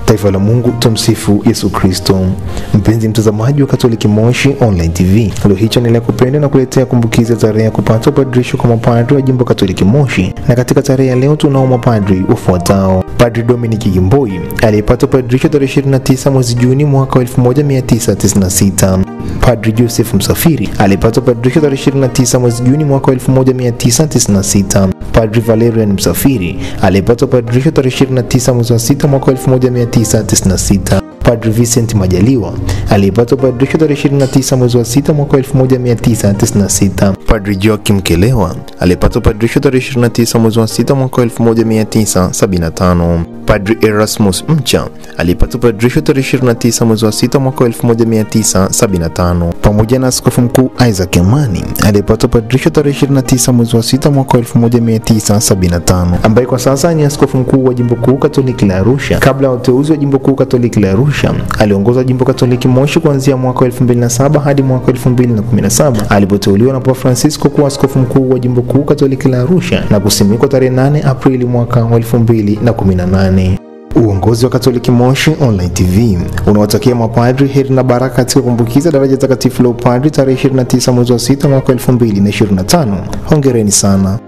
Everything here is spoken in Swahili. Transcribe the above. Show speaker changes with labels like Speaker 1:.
Speaker 1: Taifa la Mungu, tumsifu Yesu Kristo. Mpenzi mtazamaji wa Katoliki Moshi Online TV, leo hii channel kupenda na kuletea kumbukizi ya tarehe ya kupata upadrisho kwa mapadri wa jimbo Katoliki Moshi. Na katika tarehe ya leo tunao mapadri wafuatao: Padri Dominic Gimboi aliyepata upadrisho tarehe 29 mwezi Juni mwaka 1996. Padri Joseph Msafiri aliyepata upadrisho tarehe 29 mwezi Juni mwaka 1996. Padri Valerian Msafiri aliyepata upadrisho tarehe 29 mwezi wa 6 mwaka 1996. Padri Vincent Majaliwa aliyepata upadrisho tarehe 29 mwezi wa 6 mwaka 1996. Padri Joachim Kelewa aliyepata upadrisho tarehe 29 mwezi wa 6 mwaka 1975. Padri Erasmus Mcha aliyepata upadrisho tarehe 29 mwezi wa 6 mwaka 1975, pamoja na Askofu Mkuu Isaac Amani aliyepata upadrisho tarehe 29 mwezi wa 6 mwaka 1975, ambaye kwa sasa ni Askofu Mkuu wa Jimbo Kuu Katoliki la Arusha. Kabla ya uteuzi wa Jimbo Kuu Katoliki la Arusha, aliongoza Jimbo Katoliki Moshi kuanzia mwaka 2007 hadi mwaka 2017 alipoteuliwa na Papa Francisco kuwa Askofu Mkuu wa Jimbo Kuu Katoliki la Arusha na kusimikwa tarehe 8 Aprili mwaka 2018. Uongozi wa Katoliki Moshi Online TV unawatakia mapadri heri na baraka katika kumbukiza daraja takatifu la upadri tarehe 29 mwezi wa 6 mwaka 2025. Hongereni sana.